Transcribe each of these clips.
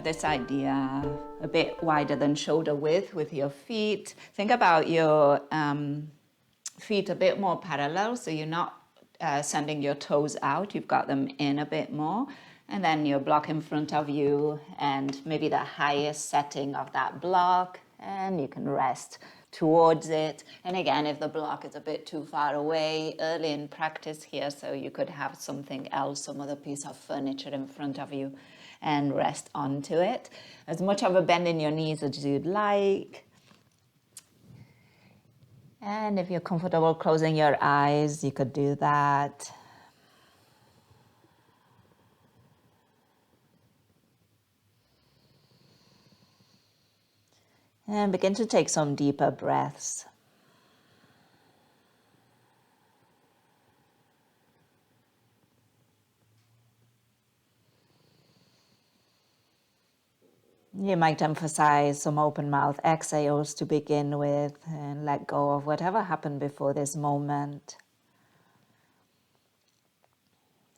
have this idea a bit wider than shoulder width with your feet. Think about your feet a bit more parallel, so you're not sending your toes out, you've got them in a bit more. And then your block in front of you and maybe the highest setting of that block, and you can rest towards it. And again, if the block is a bit too far away, early in practice here, so you could have something else, some other piece of furniture in front of you and rest onto it. As much of a bend in your knees as you'd like. And if you're comfortable closing your eyes, you could do that. And begin to take some deeper breaths. You might emphasize some open mouth exhales to begin with and let go of whatever happened before this moment.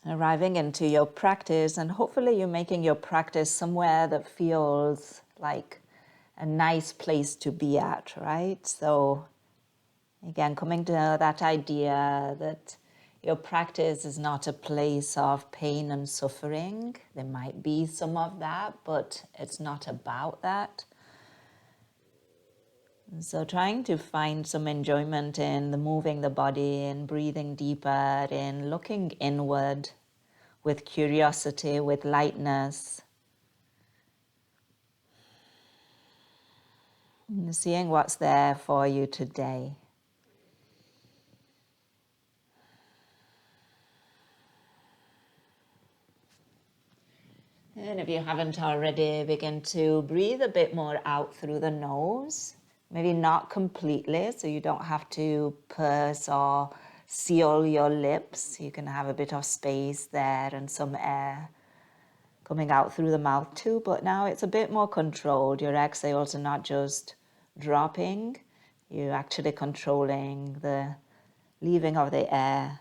Arriving into your practice, and hopefully you're making your practice somewhere that feels like a nice place to be at, right? So again, coming to that idea that your practice is not a place of pain and suffering. There might be some of that, but it's not about that. So trying to find some enjoyment in the moving the body and breathing deeper, in looking inward with curiosity, with lightness. And seeing what's there for you today. And if you haven't already, begin to breathe a bit more out through the nose. Maybe not completely, so you don't have to purse or seal your lips. You can have a bit of space there and some air coming out through the mouth too. But now it's a bit more controlled. Your exhales are not just dropping. You're actually controlling the leaving of the air.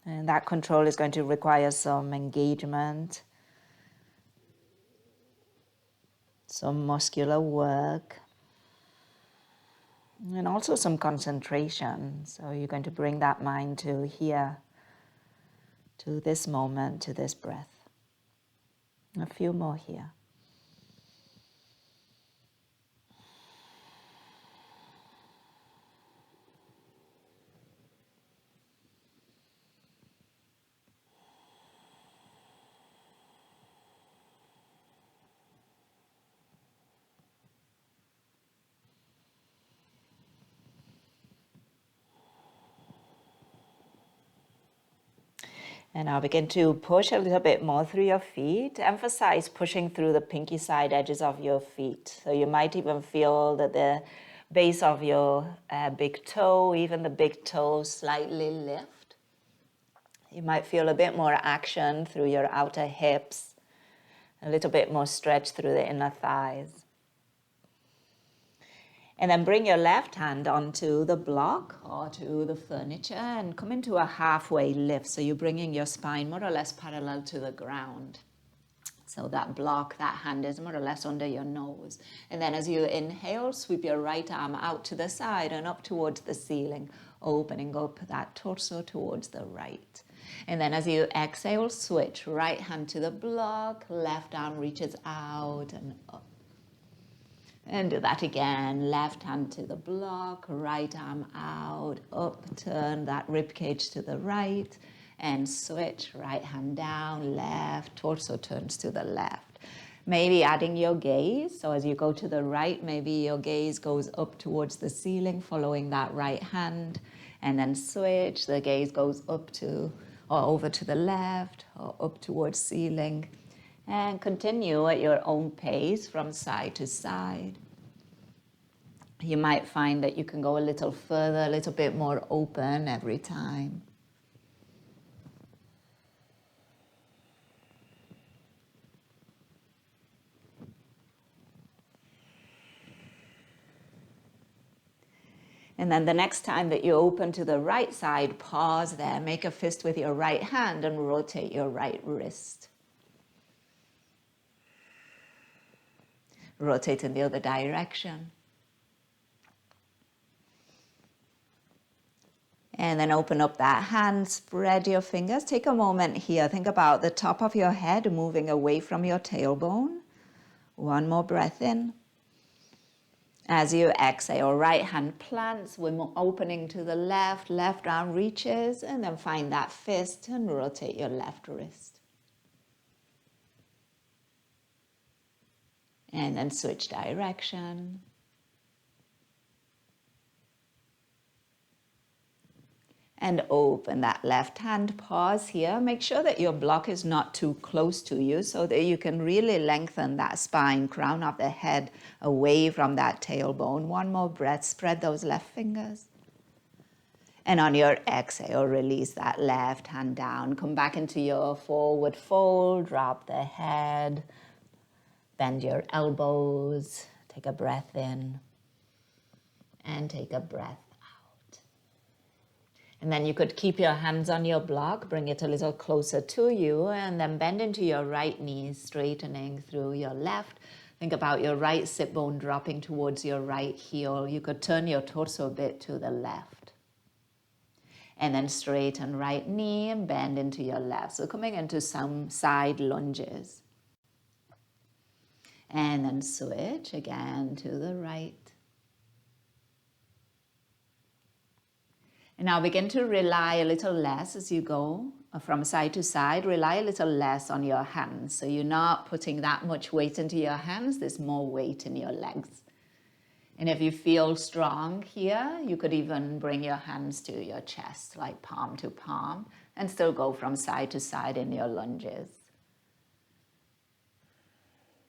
And that control is going to require some engagement, some muscular work, and also some concentration. So you're going to bring that mind to here, to this moment, to this breath. A few more here. And now begin to push a little bit more through your feet. Emphasize pushing through the pinky side edges of your feet. So you might even feel that the base of your big toe, even the big toe, slightly lift. You might feel a bit more action through your outer hips, a little bit more stretch through the inner thighs. And then bring your left hand onto the block or to the furniture and come into a halfway lift. So you're bringing your spine more or less parallel to the ground. So that block, that hand is more or less under your nose. And then as you inhale, sweep your right arm out to the side and up towards the ceiling, opening up that torso towards the right. And then as you exhale, switch right hand to the block, left arm reaches out and up. And do that again, left hand to the block, right arm out, up, turn that rib cage to the right, and switch, right hand down, left, torso turns to the left. Maybe adding your gaze, so as you go to the right, maybe your gaze goes up towards the ceiling, following that right hand, and then switch, the gaze goes up to, or over to the left, or up towards ceiling. And continue at your own pace from side to side. You might find that you can go a little further, a little bit more open every time. And then the next time that you open to the right side, pause there, make a fist with your right hand and rotate your right wrist. Rotate in the other direction. And then open up that hand, spread your fingers. Take a moment here. Think about the top of your head moving away from your tailbone. One more breath in. As you exhale, right hand plants. We're opening to the left, left arm reaches, and then find that fist and rotate your left wrist. And then switch direction. And open that left hand, pause here. Make sure that your block is not too close to you so that you can really lengthen that spine, crown of the head away from that tailbone. One more breath, spread those left fingers. And on your exhale, release that left hand down. Come back into your forward fold, drop the head, bend your elbows, take a breath in, and take a breath. And then you could keep your hands on your block, bring it a little closer to you, and then bend into your right knee, straightening through your left. Think about your right sit bone dropping towards your right heel. You could turn your torso a bit to the left. And then straighten right knee and bend into your left. So coming into some side lunges. And then switch again to the right. And now begin to rely a little less as you go from side to side. Rely a little less on your hands. So you're not putting that much weight into your hands. There's more weight in your legs. And if you feel strong here, you could even bring your hands to your chest, like palm to palm, and still go from side to side in your lunges.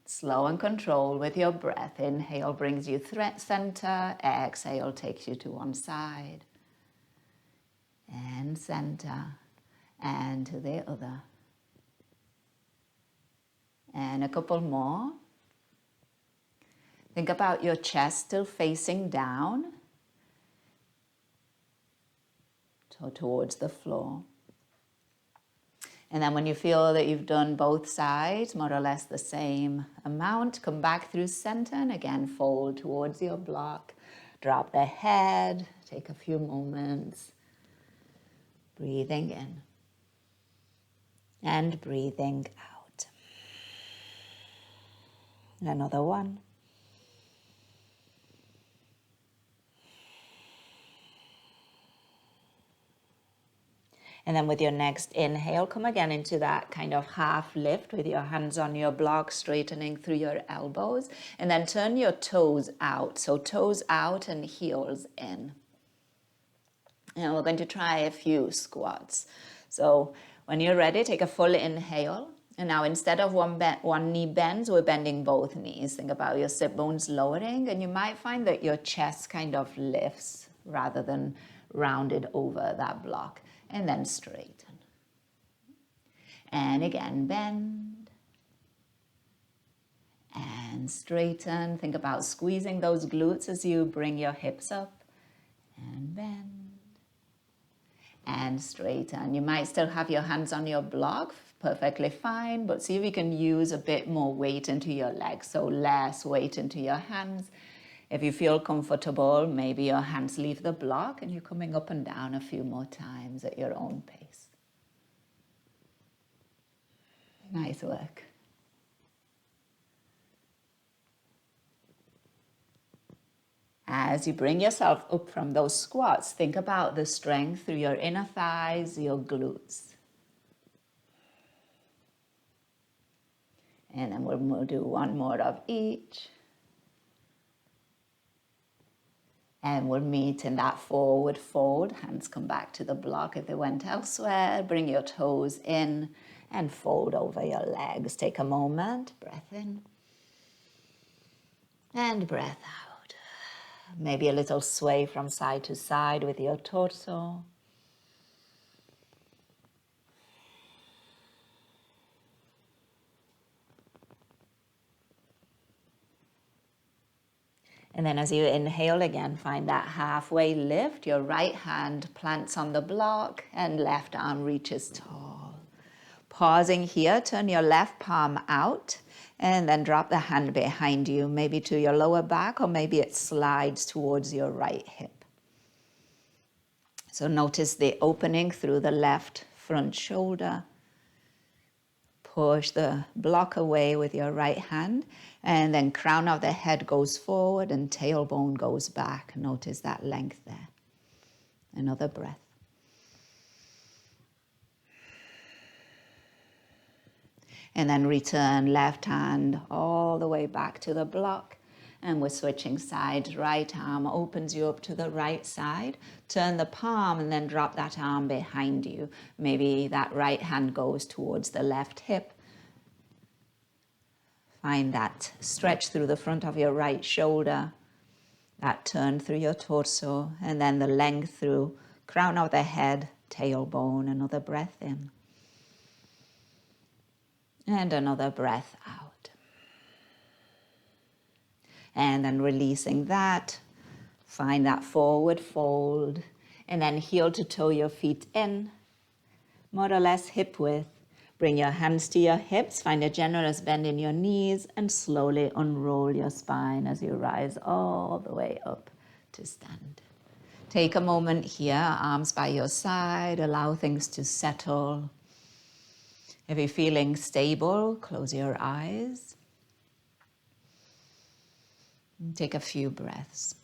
Slow and controlled with your breath. Inhale brings you center. Exhale takes you to one side. And center, and to the other. And a couple more. Think about your chest still facing down, so towards the floor. And then when you feel that you've done both sides, more or less the same amount, come back through center and again fold towards your block. Drop the head, take a few moments. Breathing in and breathing out. Another one. And then with your next inhale, come again into that kind of half lift with your hands on your block, straightening through your elbows. And then turn your toes out. So toes out and heels in. And we're going to try a few squats. So when you're ready, take a full inhale. And now instead of one knee bends, we're bending both knees. Think about your sit bones lowering, and you might find that your chest kind of lifts rather than rounded over that block. And then straighten. And again, bend. And straighten. Think about squeezing those glutes as you bring your hips up. And bend. And straighten. You might still have your hands on your block, perfectly fine, but see if you can use a bit more weight into your legs, so less weight into your hands. If you feel comfortable, maybe your hands leave the block and you're coming up and down a few more times at your own pace. Nice work. As you bring yourself up from those squats, think about the strength through your inner thighs, your glutes. And then we'll do one more of each. And we'll meet in that forward fold. Hands come back to the block if they went elsewhere. Bring your toes in and fold over your legs. Take a moment, breath in and breath out. Maybe a little sway from side to side with your torso. And then as you inhale again, find that halfway lift. Your right hand plants on the block and left arm reaches tall. Pausing here, turn your left palm out and then drop the hand behind you, maybe to your lower back, or maybe it slides towards your right hip. So notice the opening through the left front shoulder. Push the block away with your right hand, and then crown of the head goes forward and tailbone goes back. Notice that length there. Another breath. And then return left hand all the way back to the block. And we're switching sides. Right arm opens you up to the right side. Turn the palm and then drop that arm behind you. Maybe that right hand goes towards the left hip. Find that stretch through the front of your right shoulder. That turn through your torso. And then the length through crown of the head, tailbone. Another breath in. And another breath out. And then releasing that, find that forward fold, and then heel to toe your feet in, more or less hip width. Bring your hands to your hips, find a generous bend in your knees, and slowly unroll your spine as you rise all the way up to stand. Take a moment here, arms by your side, allow things to settle. If you're feeling stable, close your eyes. Take a few breaths.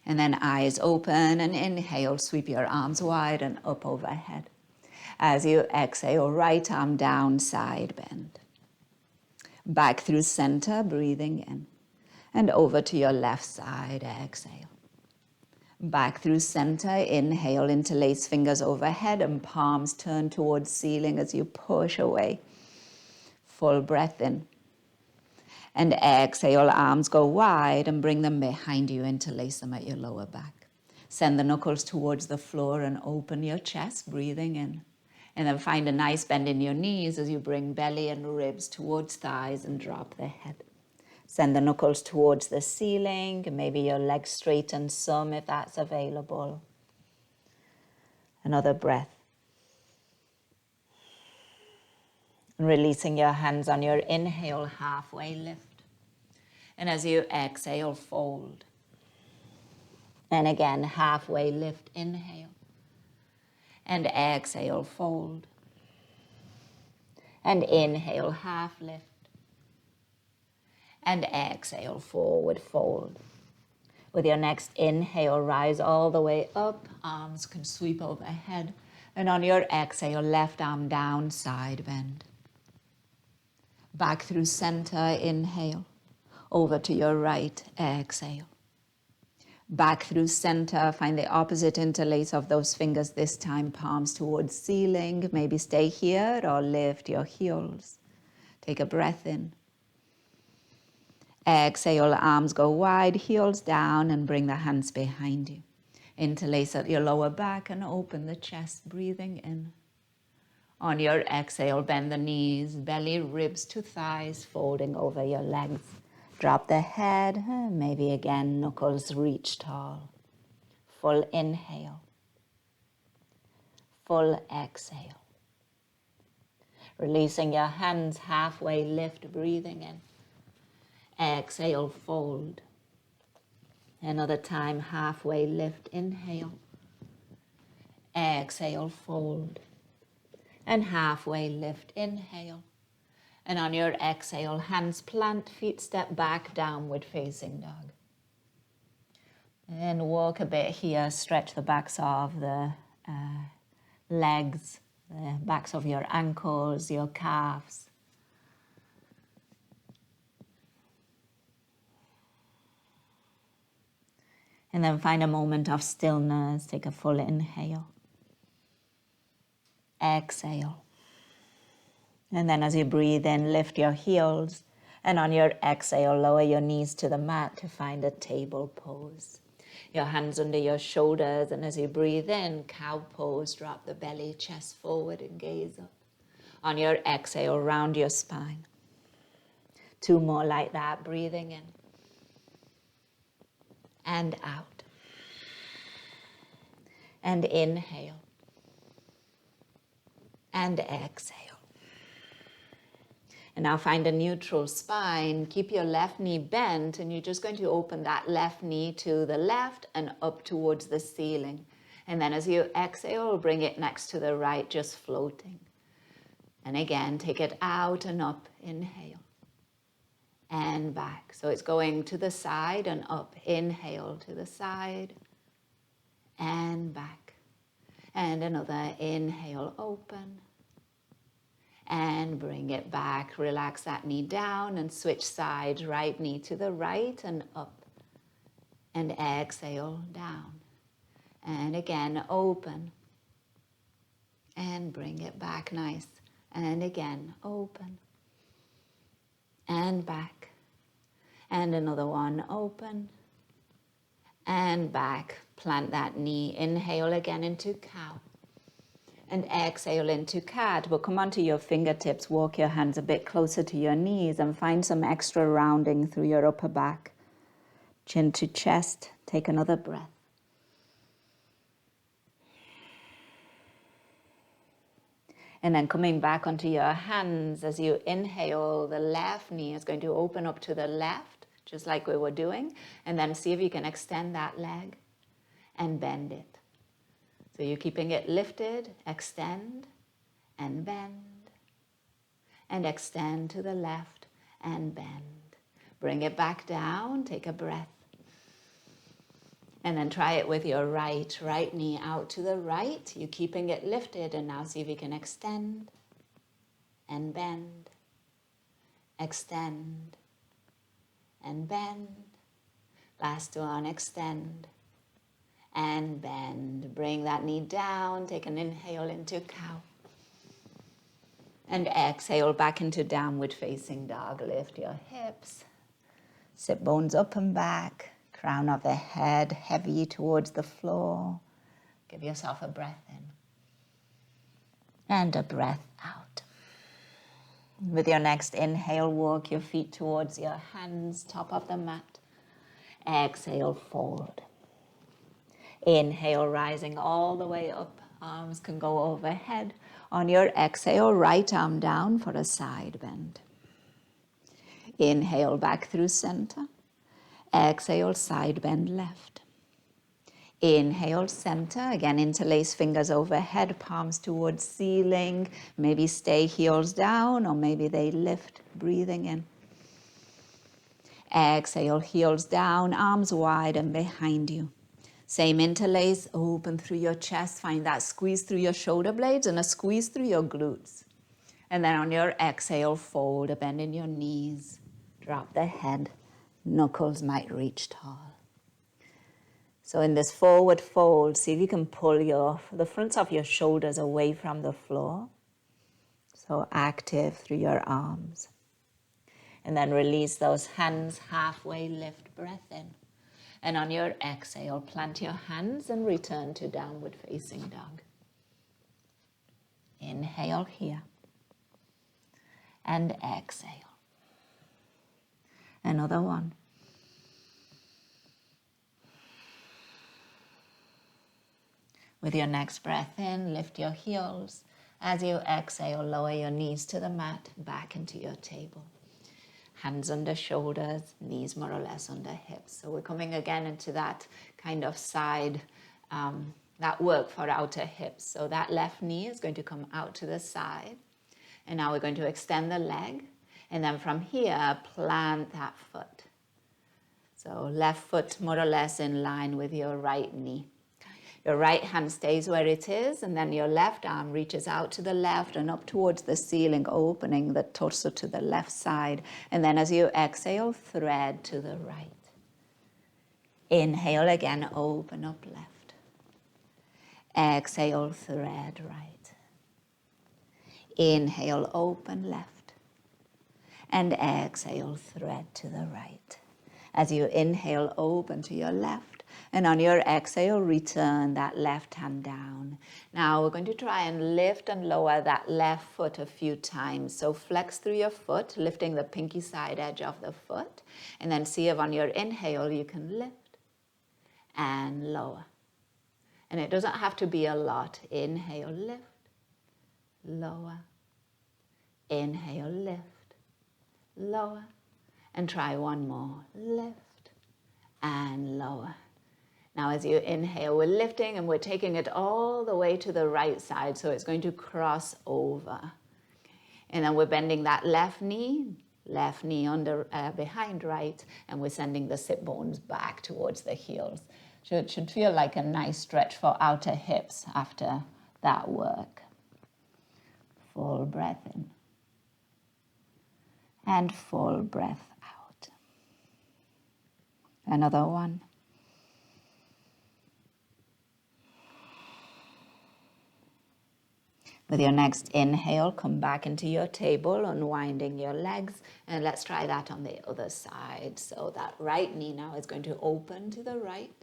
And then eyes open and inhale, sweep your arms wide and up overhead. As you exhale, right arm down, side bend. Back through center, breathing in. And over to your left side, exhale. Back through center, inhale, interlace fingers overhead and palms turn towards ceiling as you push away. Full breath in. And exhale, arms go wide and bring them behind you, interlace them at your lower back. Send the knuckles towards the floor and open your chest, breathing in. And then find a nice bend in your knees as you bring belly and ribs towards thighs and drop the head. Send the knuckles towards the ceiling, maybe your legs straighten some if that's available. Another breath. And releasing your hands on your inhale, halfway lift. And as you exhale, fold. And again, halfway lift, inhale. And exhale, fold. And inhale, half lift. And exhale, forward fold. With your next inhale, rise all the way up. Arms can sweep overhead. And on your exhale, left arm down, side bend. Back through center, inhale. Over to your right, exhale. Back through center, find the opposite interlace of those fingers, this time palms towards ceiling. Maybe stay here or lift your heels. Take a breath in. Exhale, arms go wide, heels down, and bring the hands behind you. Interlace at your lower back and open the chest, breathing in. On your exhale, bend the knees, belly, ribs to thighs, folding over your legs. Drop the head, maybe again, knuckles reach tall. Full inhale. Full exhale. Releasing your hands, halfway lift, breathing in. Exhale, fold. Another time, halfway lift, inhale. Exhale, fold. And halfway lift, inhale. And on your exhale, hands plant, feet step back, downward facing dog. And walk a bit here, stretch the backs of the legs, the backs of your ankles, your calves. And then find a moment of stillness. Take a full inhale. Exhale. And then as you breathe in, lift your heels. And on your exhale, lower your knees to the mat to find a table pose. Your hands under your shoulders, and as you breathe in, cow pose, drop the belly, chest forward and gaze up. On your exhale, round your spine. 2 more like that, breathing in and out. And inhale and exhale. And now find a neutral spine. Keep your left knee bent, and you're just going to open that left knee to the left and up towards the ceiling. And then as you exhale, bring it next to the right, just floating. And again, take it out and up. Inhale and back. So it's going to the side and up. Inhale to the side and back. And another inhale, open. And bring it back. Relax that knee down and switch sides. Right knee to the right and up. And exhale, down. And again, open. And bring it back, nice. And again, open. And back. And another one, open. And back. Plant that knee. Inhale again into cow. And exhale into cat. But come onto your fingertips. Walk your hands a bit closer to your knees and find some extra rounding through your upper back. Chin to chest. Take another breath. And then coming back onto your hands, as you inhale, the left knee is going to open up to the left, just like we were doing. And then see if you can extend that leg and bend it. So you're keeping it lifted, extend and bend. And extend to the left and bend. Bring it back down, take a breath. And then try it with your right knee out to the right. You're keeping it lifted, and now see if you can extend and bend, extend and bend. Last one, extend and bend. Bring that knee down, take an inhale into cow. And exhale back into downward facing dog. Lift your hips, sit bones up and back. Crown of the head heavy towards the floor. Give yourself a breath in. And a breath out. With your next inhale, walk your feet towards your hands, top of the mat. Exhale, forward. Inhale, rising all the way up. Arms can go overhead. On your exhale, right arm down for a side bend. Inhale, back through center. Exhale, side bend left. Inhale, center. Again, interlace fingers overhead, palms towards ceiling. Maybe stay heels down, or maybe they lift, breathing in. Exhale, heels down, arms wide and behind you. Same interlace, open through your chest. Find that squeeze through your shoulder blades and a squeeze through your glutes. And then on your exhale, fold, a bend in your knees. Drop the head. Knuckles might reach tall. So in this forward fold, see if you can pull the fronts of your shoulders away from the floor. So active through your arms. And then release those hands, halfway lift, breath in. And on your exhale, plant your hands and return to downward facing dog. Inhale here. And exhale. Another one. With your next breath in, lift your heels. As you exhale, lower your knees to the mat, back into your table. Hands under shoulders, knees more or less under hips. So we're coming again into that kind of side, that work for outer hips. So that left knee is going to come out to the side. And now we're going to extend the leg. And then from here, plant that foot. So left foot more or less in line with your right knee. Your right hand stays where it is, and then your left arm reaches out to the left and up towards the ceiling, opening the torso to the left side. And then as you exhale, thread to the right. Inhale again, open up left. Exhale, thread right. Inhale, open left. And exhale, thread to the right. As you inhale, open to your left. And on your exhale, return that left hand down. Now we're going to try and lift and lower that left foot a few times. So flex through your foot, lifting the pinky side edge of the foot. And then see if on your inhale you can lift and lower. And it doesn't have to be a lot. Inhale, lift, lower. Inhale, lift, lower. And try one more. Lift and lower. Now as you inhale, we're lifting and we're taking it all the way to the right side, so it's going to cross over. And then we're bending that left knee under behind right, and we're sending the sit bones back towards the heels. So it should feel like a nice stretch for outer hips after that work. Full breath in. And full breath out. Another one. With your next inhale, come back into your table, unwinding your legs, and let's try that on the other side. So that right knee now is going to open to the right,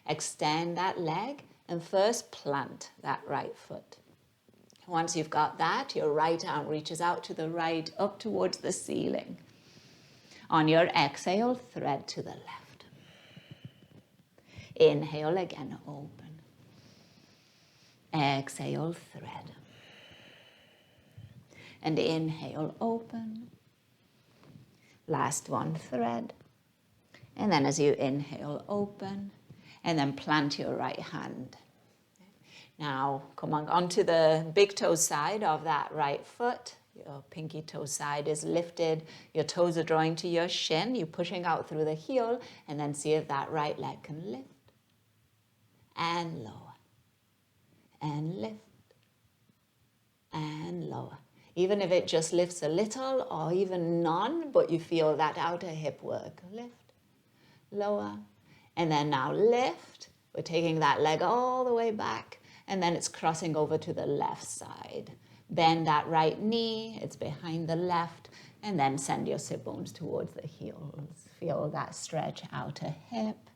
extend that leg, and first plant that right foot. Once you've got that, your right arm reaches out to the right, up towards the ceiling. On your exhale, thread to the left. Inhale again, open. Exhale, thread. And inhale, open. Last one, thread. And then as you inhale, open. And then plant your right hand. Now, come on onto the big toe side of that right foot. Your pinky toe side is lifted. Your toes are drawing to your shin. You're pushing out through the heel. And then see if that right leg can lift. And lower. And lift. And lower. Even if it just lifts a little or even none, but you feel that outer hip work. Lift, lower, and then now lift. We're taking that leg all the way back, and then it's crossing over to the left side. Bend that right knee, it's behind the left, and then send your sit bones towards the heels. Feel that stretch outer hip.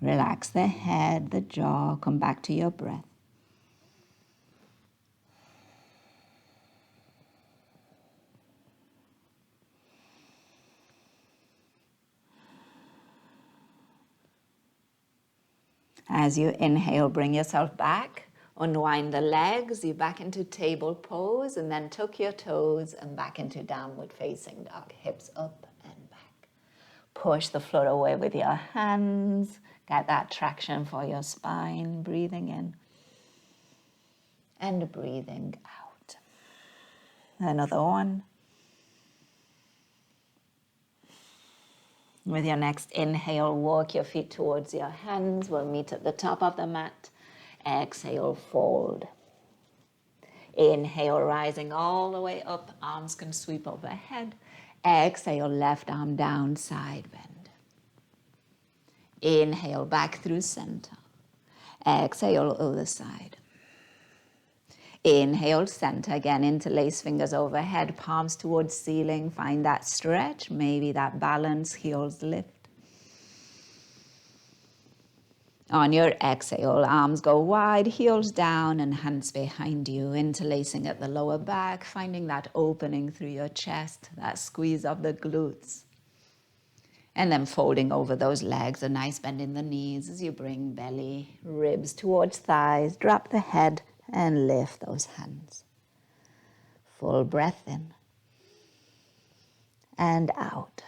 Relax the head, the jaw, come back to your breath. As you inhale, bring yourself back, unwind the legs, you back into table pose, and then tuck your toes and back into downward facing dog, hips up and back. Push the floor away with your hands, get that traction for your spine, breathing in and breathing out. Another one. With your next inhale, walk your feet towards your hands. We'll meet at the top of the mat. Exhale, fold. Inhale, rising all the way up. Arms can sweep overhead. Exhale, left arm down, side bend. Inhale, back through center. Exhale, other side. Inhale, center, again, interlace fingers overhead, palms towards ceiling. Find that stretch, maybe that balance, heels lift. On your exhale, arms go wide, heels down, and hands behind you, interlacing at the lower back, finding that opening through your chest, that squeeze of the glutes. And then folding over those legs, a nice bend in the knees as you bring belly, ribs towards thighs, drop the head, and lift those hands. Full breath in and out.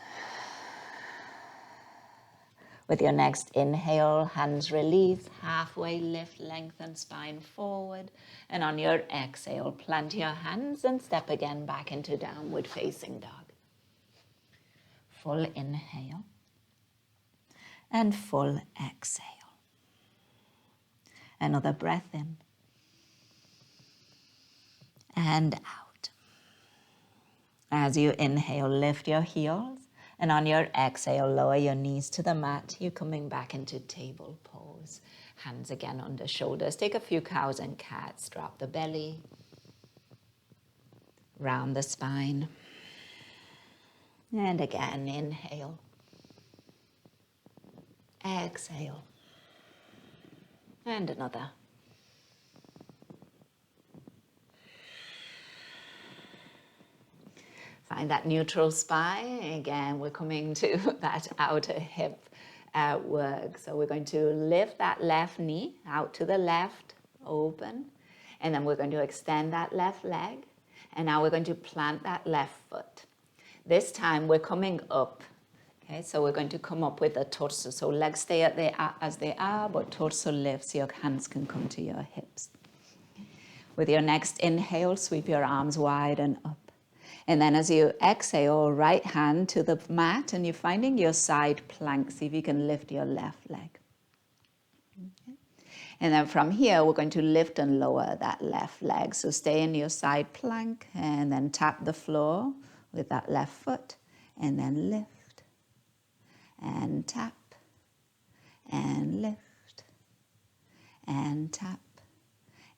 With your next inhale, hands release, halfway lift, lengthen spine forward. And on your exhale, plant your hands and step again back into downward facing dog. Full inhale and full exhale. Another breath in and out. As you inhale, lift your heels, and on your exhale, lower your knees to the mat. You're coming back into table pose. Hands again under shoulders. Take a few cows and cats. Drop the belly, round the spine. And again, inhale Exhale. And another. Find that neutral spine. Again, we're coming to that outer hip work. So we're going to lift that left knee out to the left, open. And then we're going to extend that left leg. And now we're going to plant that left foot. This time we're coming up. Okay, so we're going to come up with the torso. So legs stay as they are, but torso lifts. Your hands can come to your hips. With your next inhale, sweep your arms wide and up. And then as you exhale, right hand to the mat, and you're finding your side plank. See if you can lift your left leg. Okay. And then from here, we're going to lift and lower that left leg. So stay in your side plank, and then tap the floor with that left foot, and then lift, and tap, and lift, and tap.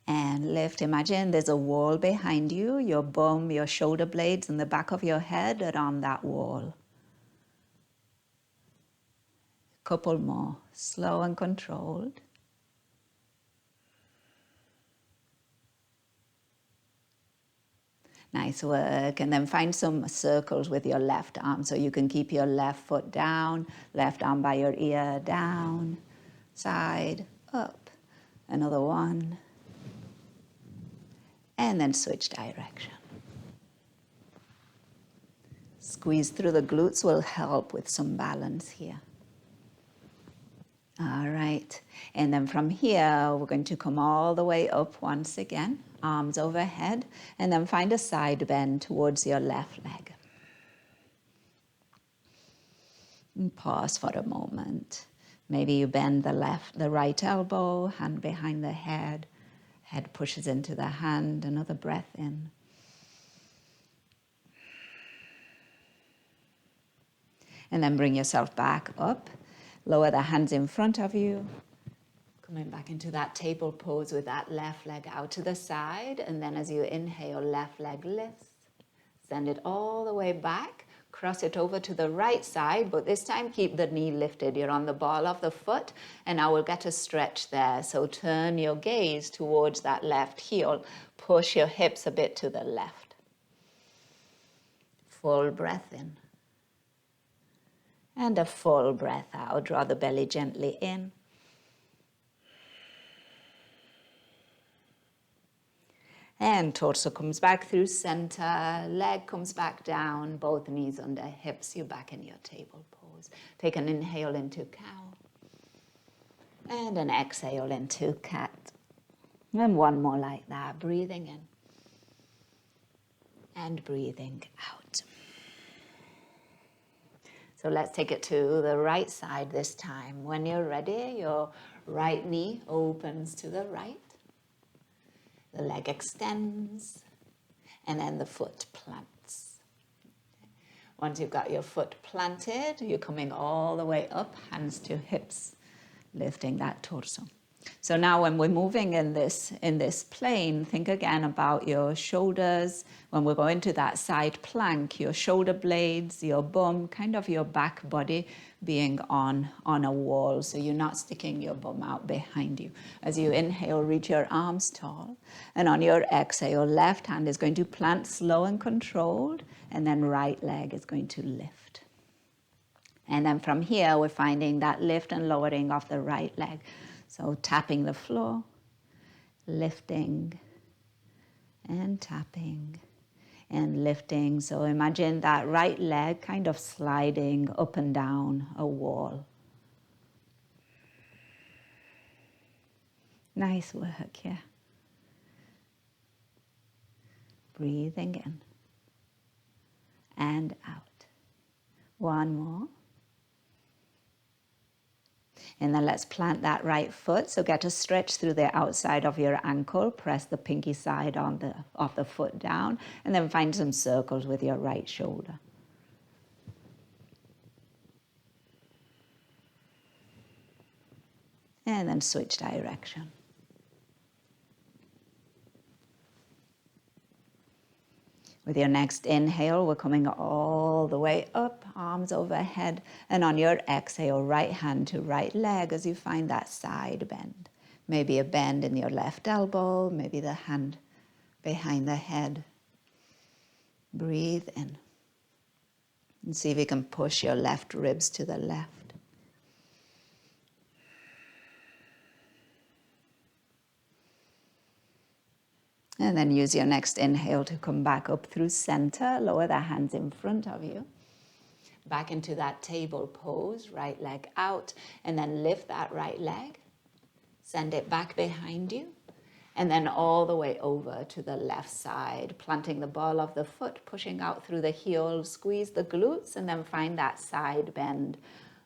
And lift. Imagine there's a wall behind you. Your bum, your shoulder blades, and the back of your head are on that wall. Couple more. Slow and controlled. Nice work. And then find some circles with your left arm. So you can keep your left foot down, left arm by your ear, down, side, up. Another one. And then switch direction. Squeeze through the glutes will help with some balance here. All right. And then from here, we're going to come all the way up once again, arms overhead, and then find a side bend towards your left leg. And pause for a moment. Maybe you bend the right elbow, hand behind the head. Head pushes into the hand, another breath in. And then bring yourself back up. Lower the hands in front of you. Coming back into that table pose with that left leg out to the side. And then as you inhale, left leg lifts. Send it all the way back. Cross it over to the right side, but this time keep the knee lifted. You're on the ball of the foot, and now we'll get a stretch there. So turn your gaze towards that left heel. Push your hips a bit to the left. Full breath in. And a full breath out. Draw the belly gently in. And torso comes back through center, leg comes back down, both knees under hips, you're back in your table pose. Take an inhale into cow, and an exhale into cat. And one more like that, breathing in, and breathing out. So let's take it to the right side this time. When you're ready, your right knee opens to the right. The leg extends, and then the foot plants. Once you've got your foot planted, you're coming all the way up, hands to hips, lifting that torso. So now when we're moving in this plane, think again about your shoulders. When we're going to that side plank, your shoulder blades, your bum, kind of your back body being on a wall. So you're not sticking your bum out behind you. As you inhale, reach your arms tall. And on your exhale, left hand is going to plant slow and controlled. And then right leg is going to lift. And then from here, we're finding that lift and lowering of the right leg. So tapping the floor, lifting, and tapping, and lifting. So imagine that right leg kind of sliding up and down a wall. Nice work, yeah. Breathing in and out. One more. And then let's plant that right foot. So get a stretch through the outside of your ankle. Press the pinky side of the foot down. And then find some circles with your right shoulder. And then switch direction. With your next inhale, we're coming all the way up, arms overhead. And on your exhale, right hand to right leg as you find that side bend. Maybe a bend in your left elbow, maybe the hand behind the head. Breathe in. And see if you can push your left ribs to the left. And then use your next inhale to come back up through center. Lower the hands in front of you. Back into that table pose, right leg out. And then lift that right leg. Send it back behind you. And then all the way over to the left side, planting the ball of the foot, pushing out through the heel, squeeze the glutes, and then find that side bend,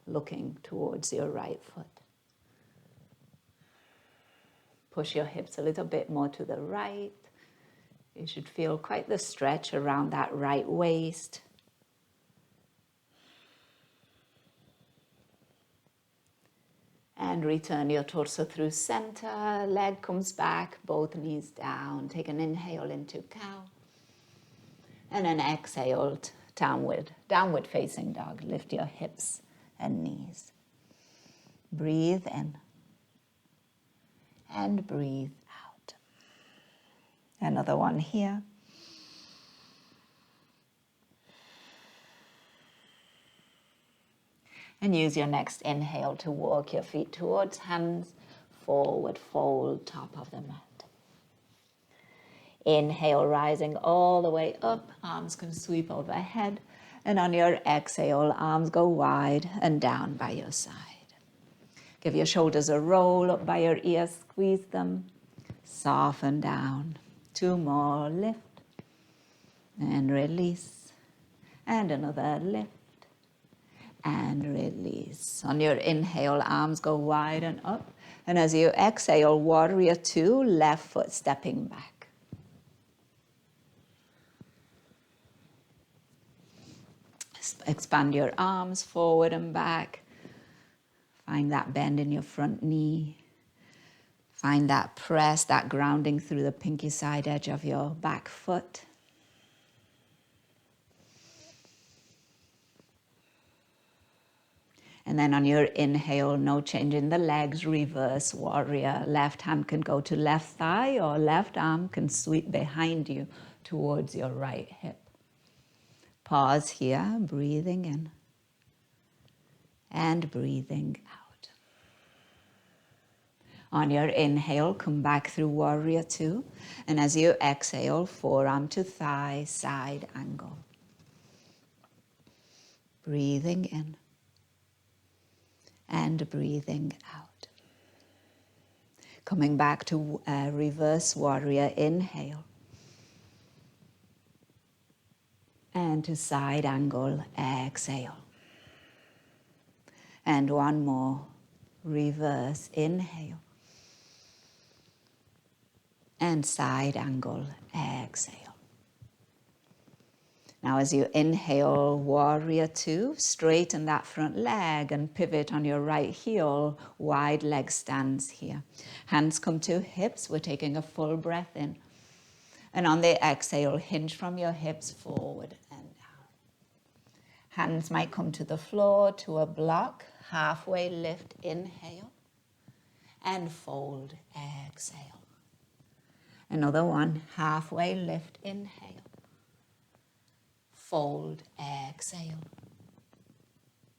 looking towards your right foot. Push your hips a little bit more to the right. You should feel quite the stretch around that right waist. And return your torso through center, leg comes back, both knees down. Take an inhale into cow. And an exhale, downward facing dog. Lift your hips and knees. Breathe in. And breathe out. Another one here. And use your next inhale to walk your feet towards hands, forward fold, top of the mat. Inhale, rising all the way up, arms can sweep overhead. And on your exhale, arms go wide and down by your side. Give your shoulders a roll up by your ears, squeeze them, soften down. 2 more, lift and release. And another lift. And release. On your inhale, arms go wide and up. And as you exhale, warrior 2, left foot stepping back. Expand your arms forward and back. Find that bend in your front knee. Find that press, that grounding through the pinky side edge of your back foot. And then on your inhale, no change in the legs, reverse warrior. Left hand can go to left thigh or left arm can sweep behind you towards your right hip. Pause here, breathing in and breathing out. On your inhale, come back through warrior 2. And as you exhale, forearm to thigh, side angle. Breathing in. And breathing out. Coming back to reverse warrior, inhale. And to side angle, exhale. And one more, reverse, inhale. And side angle, exhale. Now as you inhale, warrior 2, straighten that front leg and pivot on your right heel, wide leg stance here. Hands come to hips, we're taking a full breath in. And on the exhale, hinge from your hips forward and down. Hands might come to the floor, to a block, halfway lift, inhale, and fold, exhale. Another one, halfway lift, inhale. Fold, exhale.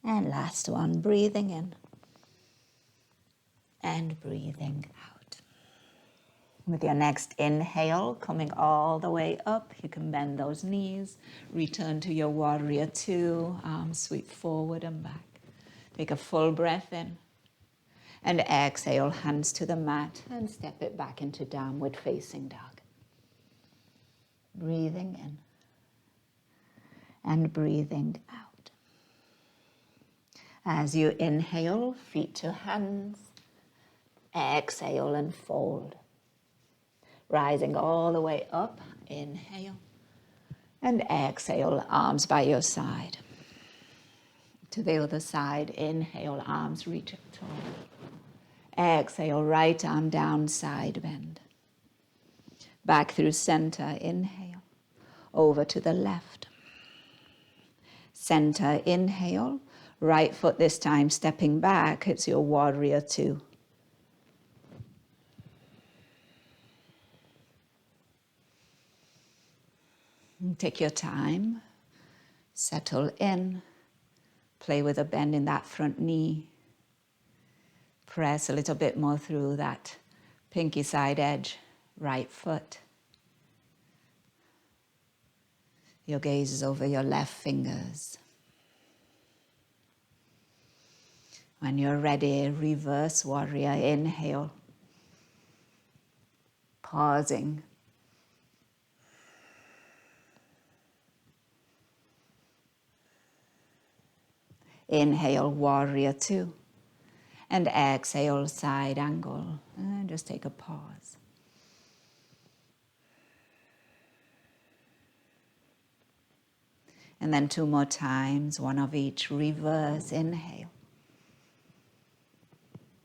And last one, breathing in and breathing out. With your next inhale, coming all the way up, you can bend those knees, return to your warrior 2, arms sweep forward and back. Take a full breath in and exhale, hands to the mat and step it back into downward facing dog. Breathing in. And breathing out. As you inhale, feet to hands, exhale and fold. Rising all the way up, inhale, and exhale, arms by your side. To the other side, inhale, arms reach up tall. Exhale, right arm down, side bend. Back through center, inhale. over to the left. Center, inhale. Right foot this time stepping back. It's your warrior two. And take your time. Settle in. Play with a bend in that front knee. Press a little bit more through that pinky side edge, right foot. Your gaze is over your left fingers. When you're ready, reverse warrior, inhale. Pausing. Inhale, warrior two. And exhale, side angle. And just take a pause. And then two more times, one of each, reverse, inhale.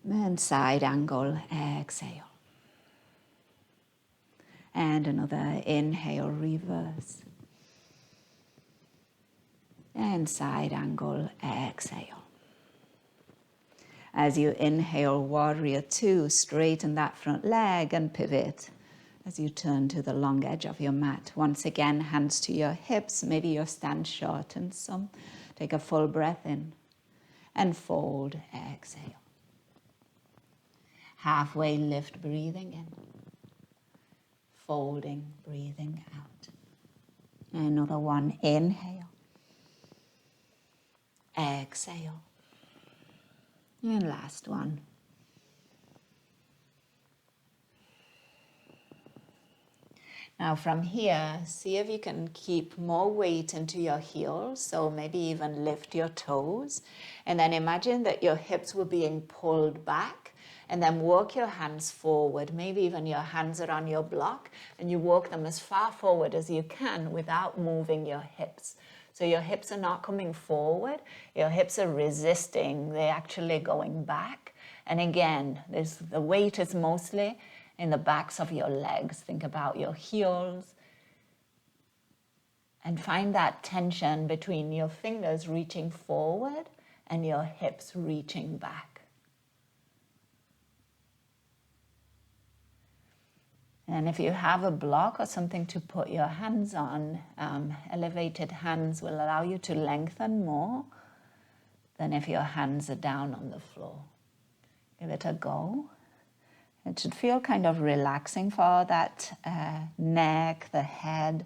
And side angle, exhale. And another inhale, reverse. And side angle, exhale. As you inhale, warrior two, straighten that front leg and pivot as you turn to the long edge of your mat. Once again, hands to your hips. Maybe your stand shorten some. Take a full breath in and fold, exhale. Halfway lift, breathing in. Folding, breathing out. Another one, inhale. Exhale. And last one. Now from here, see if you can keep more weight into your heels, so maybe even lift your toes. And then imagine that your hips were being pulled back, and then walk your hands forward. Maybe even your hands are on your block, and you walk them as far forward as you can without moving your hips. So your hips are not coming forward, your hips are resisting, they're actually going back. And again, the weight is mostly in the backs of your legs. Think about your heels and find that tension between your fingers reaching forward and your hips reaching back. And if you have a block or something to put your hands on, elevated hands will allow you to lengthen more than if your hands are down on the floor. Give it a go. It should feel kind of relaxing for that neck, the head,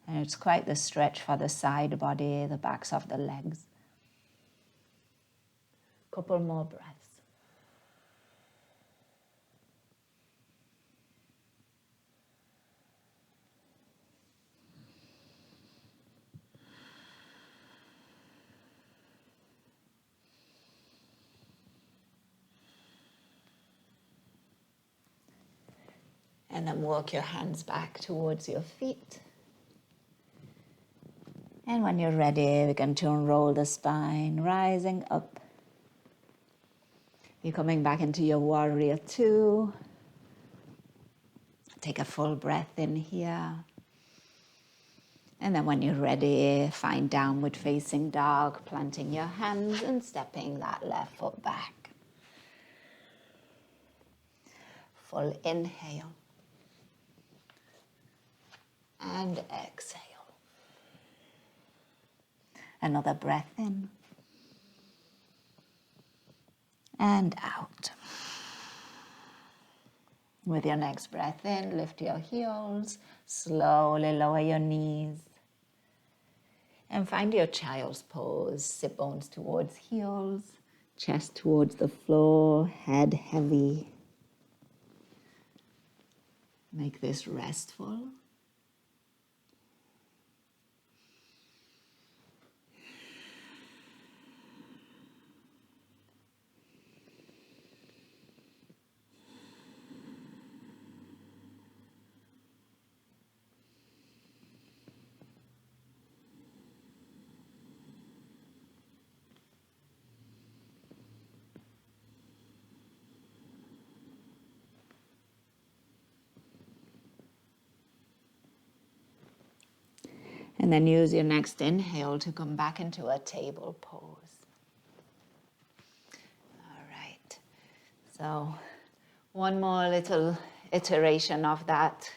and it's quite the stretch for the side body, the backs of the legs. Couple more breaths. And then walk your hands back towards your feet. And when you're ready, we can to unroll the spine, rising up. You're coming back into your warrior two. Take a full breath in here. And then when you're ready, find downward facing dog, planting your hands and stepping that left foot back. Full inhale. And exhale. Another breath in. And out. With your next breath in, lift your heels, slowly lower your knees. And find your child's pose, sit bones towards heels, chest towards the floor, head heavy. Make this restful. And then use your next inhale to come back into a table pose. All right. So one more little iteration of that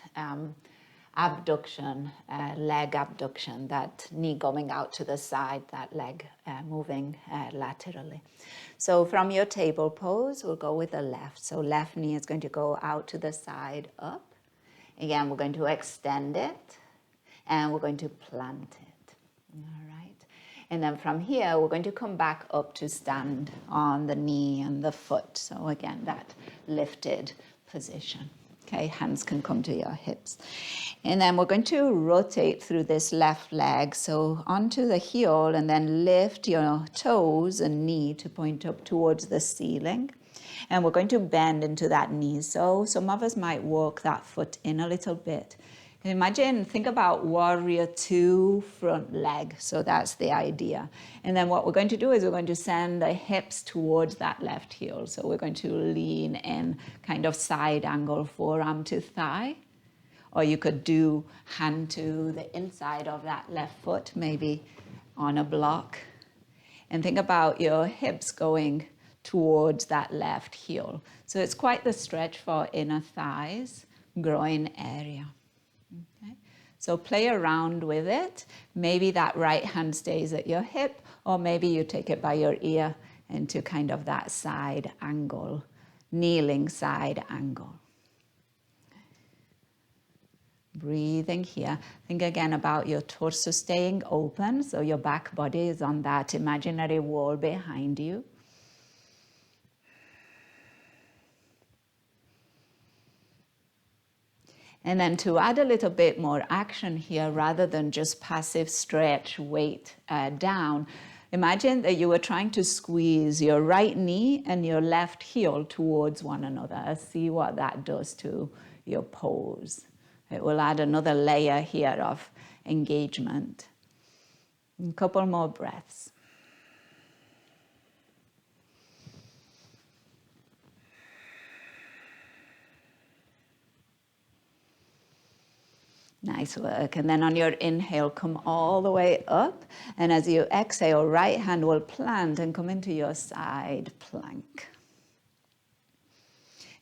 abduction, leg abduction, that knee going out to the side, that leg moving laterally. So from your table pose, we'll go with the left. So left knee is going to go out to the side, up. Again, we're going to extend it, and we're going to plant it. All right. And then from here, we're going to come back up to stand on the knee and the foot. So again, that lifted position. Okay, hands can come to your hips. And then we're going to rotate through this left leg. So onto the heel, and then lift your toes and knee to point up towards the ceiling. And we're going to bend into that knee. So some of us might walk that foot in a little bit. Imagine, think about warrior two, front leg. So that's the idea. And then what we're going to do is we're going to send the hips towards that left heel. So we're going to lean in, kind of side angle, forearm to thigh. Or you could do hand to the inside of that left foot, maybe on a block. And think about your hips going towards that left heel. So it's quite the stretch for inner thighs, groin area. Okay. So play around with it. Maybe that right hand stays at your hip, or maybe you take it by your ear into kind of that side angle, kneeling side angle. Breathing here. Think again about your torso staying open, so your back body is on that imaginary wall behind you. And then to add a little bit more action here, rather than just passive stretch, weight down, imagine that you were trying to squeeze your right knee and your left heel towards one another. See what that does to your pose. It will add another layer here of engagement. A couple more breaths. Nice work. And then on your inhale, come all the way up. And as you exhale, right hand will plant and come into your side plank.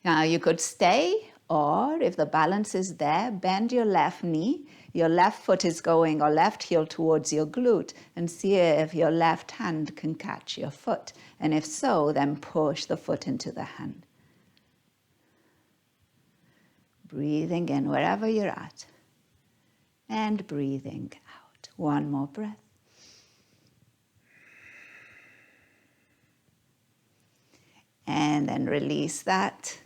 Now you could stay, or if the balance is there, bend your left knee. Your left foot is going, or left heel towards your glute, and see if your left hand can catch your foot. And if so, then push the foot into the hand. Breathing in wherever you're at. And breathing out. One more breath. And then release that.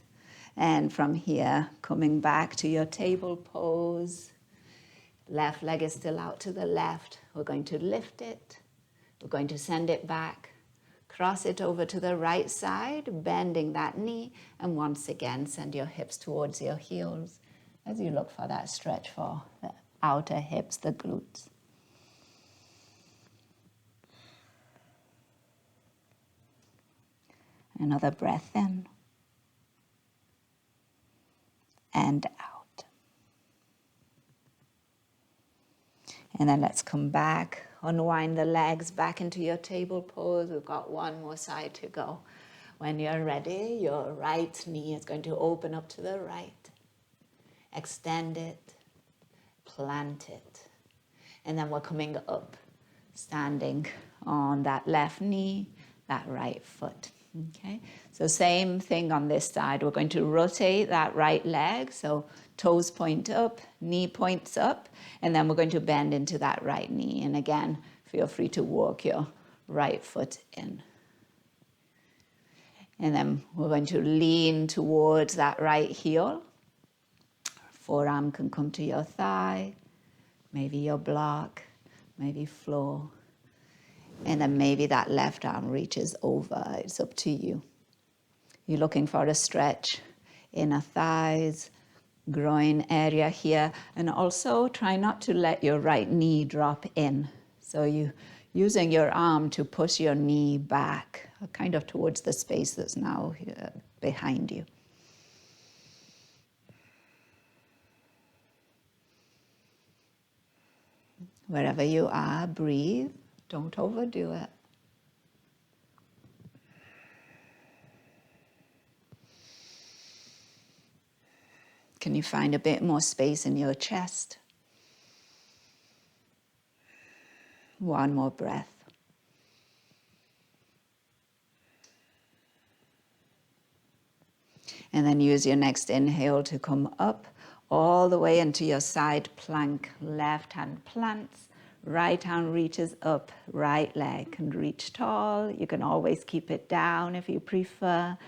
And from here, coming back to your table pose. Left leg is still out to the left. We're going to lift it. We're going to send it back. Cross it over to the right side, bending that knee. And once again, send your hips towards your heels as you look for that stretch for the outer hips, the glutes. Another breath in and out. And then let's come back, unwind the legs back into your table pose. We've got one more side to go. When you're ready, your right knee is going to open up to the right. Extend it, plant it. And then we're coming up, standing on that left knee, that right foot. Okay, so same thing on this side. We're going to rotate that right leg. So toes point up, knee points up, and then we're going to bend into that right knee. And again, feel free to walk your right foot in. And then we're going to lean towards that right heel. Forearm can come to your thigh, maybe your block, maybe floor. And then maybe that left arm reaches over. It's up to you. You're looking for a stretch, inner thighs, groin area here. And also try not to let your right knee drop in. So you using your arm to push your knee back, kind of towards the space that's now here behind you. Wherever you are, breathe. Don't overdo it. Can you find a bit more space in your chest? One more breath. And then use your next inhale to come up all the way into your side plank. Left hand plants, right hand reaches up, right leg can reach tall. You can always keep it down if you prefer.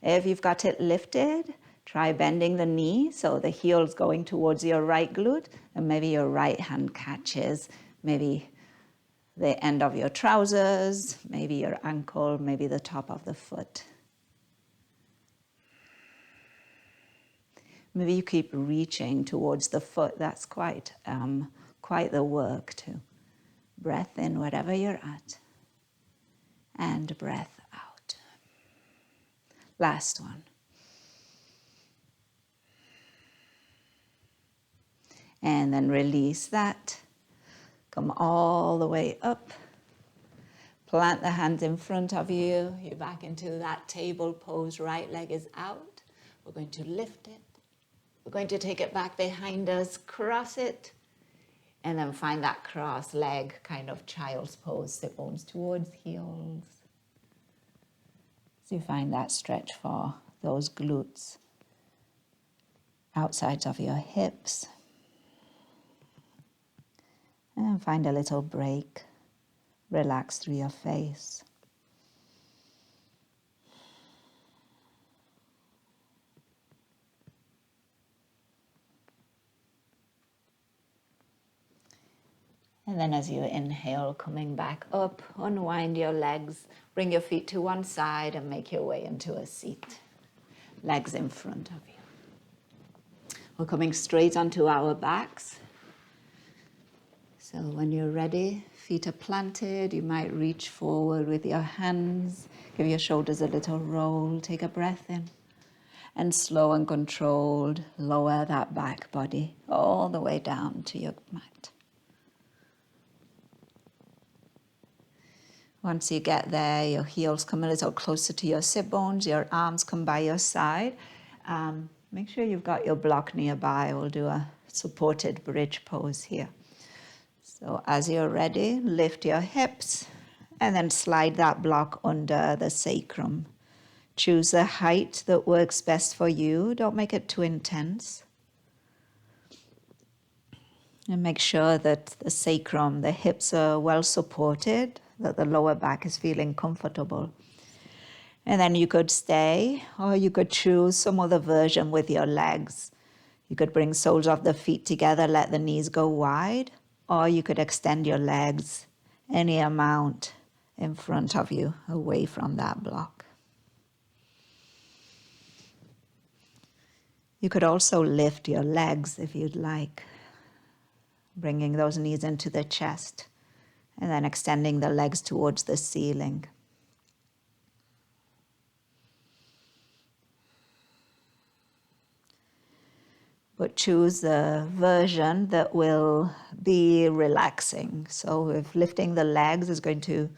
If you've got it lifted, try bending the knee so the heel's going towards your right glute and maybe your right hand catches maybe the end of your trousers, maybe your ankle, maybe the top of the foot. Maybe you keep reaching towards the foot. That's quite the work too. Breath in wherever you're at. And breath out. Last one. And then release that. Come all the way up. Plant the hands in front of you. You're back into that table pose. Right leg is out. We're going to lift it. We're going to take it back behind us, cross it, and then find that cross leg kind of child's pose, sit bones towards heels. So you find that stretch for those glutes, outsides of your hips. And find a little break, relax through your face. And then as you inhale, coming back up, unwind your legs, bring your feet to one side and make your way into a seat. Legs in front of you. We're coming straight onto our backs. So when you're ready, feet are planted, you might reach forward with your hands, give your shoulders a little roll, take a breath in. And slow and controlled, lower that back body all the way down to your mat. Once you get there, your heels come a little closer to your sit bones, your arms come by your side. Make sure you've got your block nearby. We'll do a supported bridge pose here. So as you're ready, lift your hips and then slide that block under the sacrum. Choose the height that works best for you. Don't make it too intense. And make sure that the sacrum, the hips are well supported, that the lower back is feeling comfortable. And then you could stay, or you could choose some other version with your legs. You could bring soles of the feet together, let the knees go wide, or you could extend your legs any amount in front of you, away from that block. You could also lift your legs if you'd like, bringing those knees into the chest, and then extending the legs towards the ceiling. But choose the version that will be relaxing. So if lifting the legs is going to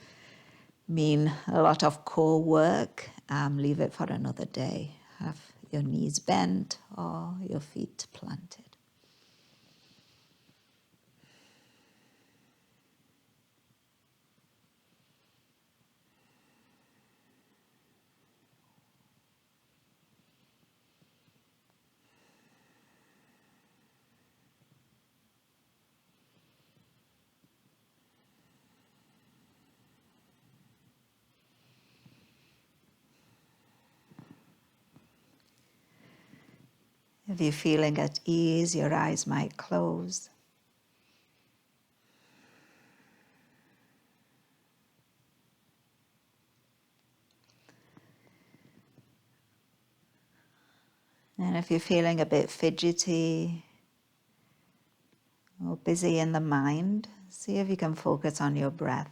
mean a lot of core work, leave it for another day. Have your knees bent or your feet planted. If you're feeling at ease, your eyes might close. And if you're feeling a bit fidgety or busy in the mind, see if you can focus on your breath.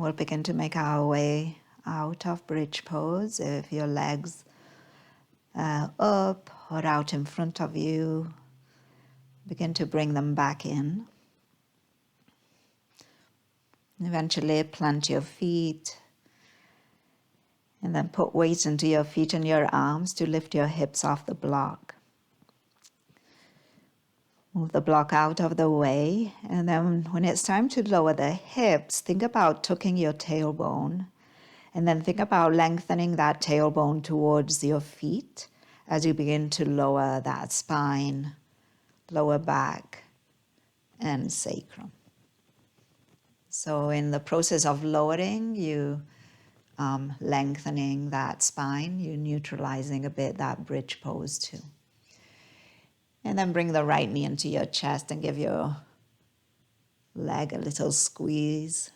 we'll begin to make our way out of bridge pose. If your legs are up or out in front of you, begin to bring them back in. Eventually plant your feet and then put weight into your feet and your arms to lift your hips off the block. Move the block out of the way, and then when it's time to lower the hips, think about tucking your tailbone, and then think about lengthening that tailbone towards your feet as you begin to lower that spine, lower back, and sacrum. So in the process of lowering, you lengthening that spine, you're neutralizing a bit that bridge pose too. And then bring the right knee into your chest and give your leg a little squeeze.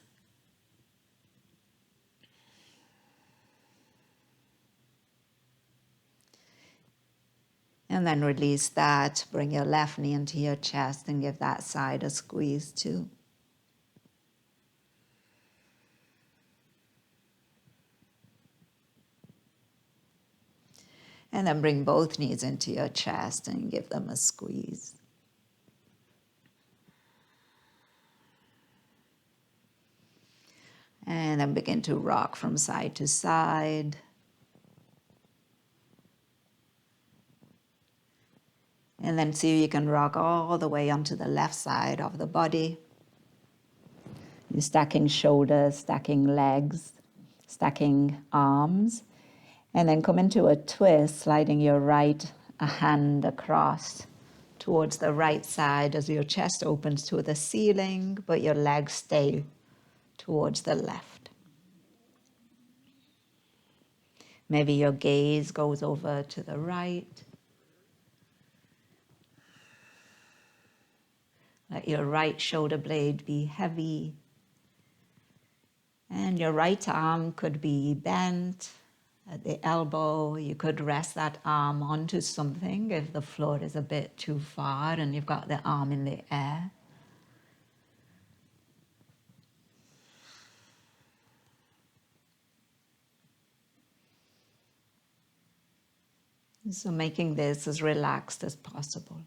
And then release that. Bring your left knee into your chest and give that side a squeeze too. And then bring both knees into your chest and give them a squeeze. And then begin to rock from side to side. And then see if you can rock all the way onto the left side of the body. You're stacking shoulders, stacking legs, stacking arms. And then come into a twist, sliding your right hand across towards the right side as your chest opens to the ceiling, but your legs stay towards the left. Maybe your gaze goes over to the right. Let your right shoulder blade be heavy. And your right arm could be bent at the elbow. You could rest that arm onto something if the floor is a bit too far and you've got the arm in the air. So making this as relaxed as possible.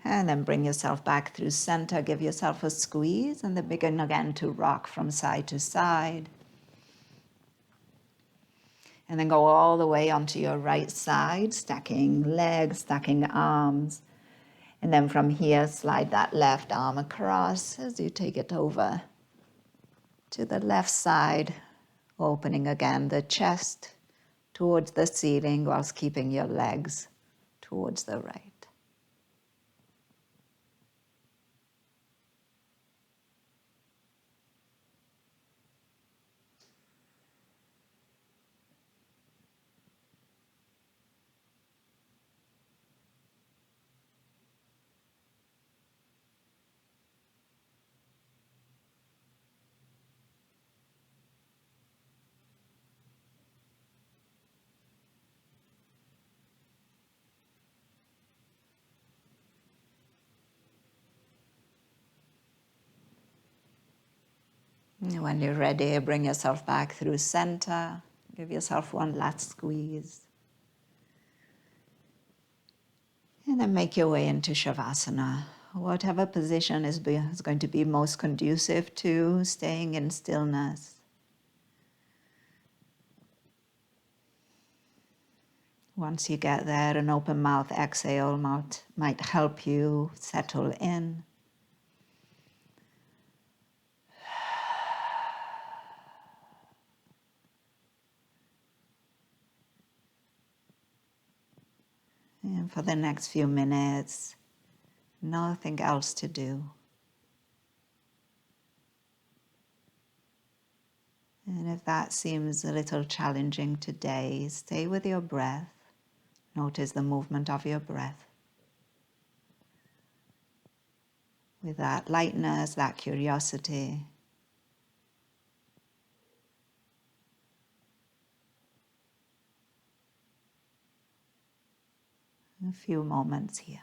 And then bring yourself back through center, give yourself a squeeze, and then begin again to rock from side to side. And then go all the way onto your right side, stacking legs, stacking arms. And then from here, slide that left arm across as you take it over to the left side, opening again the chest towards the ceiling whilst keeping your legs towards the right. And when you're ready, bring yourself back through center. Give yourself one last squeeze. And then make your way into Shavasana. Whatever position is going to be most conducive to staying in stillness. Once you get there, an open mouth exhale might help you settle in. And for the next few minutes, nothing else to do. And if that seems a little challenging today, stay with your breath. Notice the movement of your breath. With that lightness, that curiosity. A few moments here.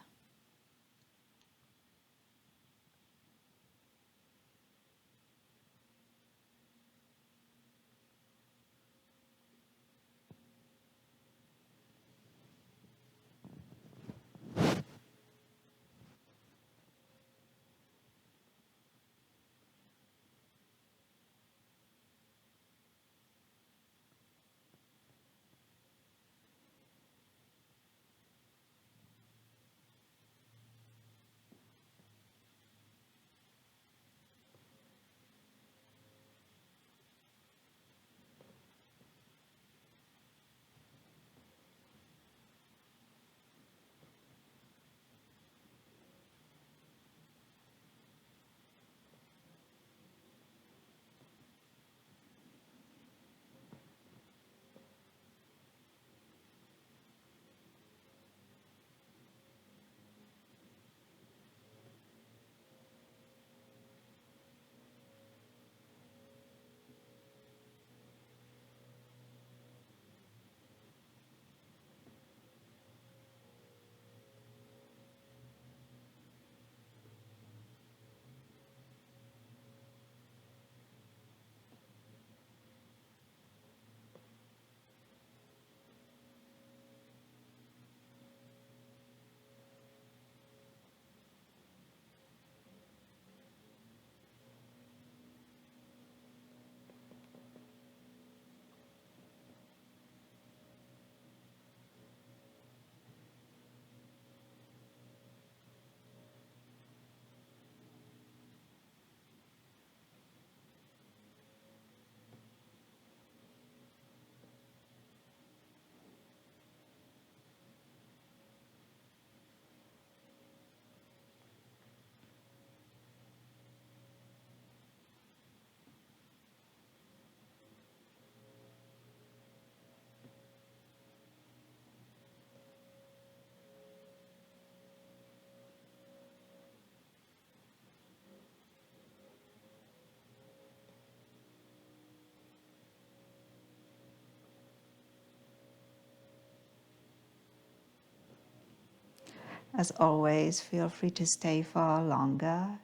As always, feel free to stay for longer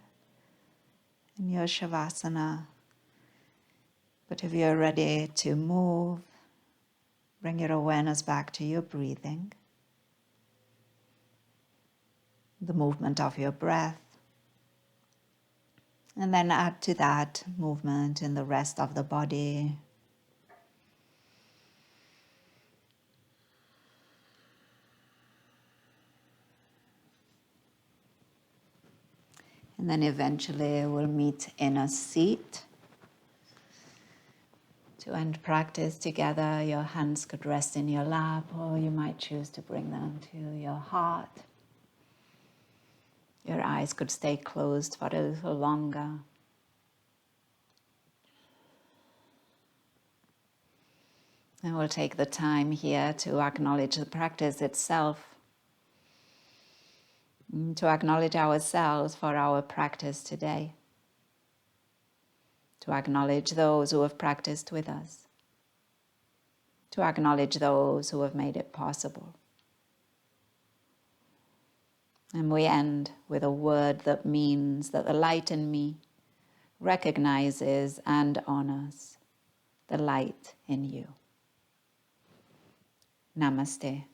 in your Shavasana. But if you're ready to move, bring your awareness back to your breathing, the movement of your breath, and then add to that movement in the rest of the body. And then eventually we'll meet in a seat. To end practice together, your hands could rest in your lap, or you might choose to bring them to your heart. Your eyes could stay closed for a little longer. And we'll take the time here to acknowledge the practice itself, to acknowledge ourselves for our practice today, to acknowledge those who have practiced with us, to acknowledge those who have made it possible. And we end with a word that means that the light in me recognizes and honors the light in you. Namaste.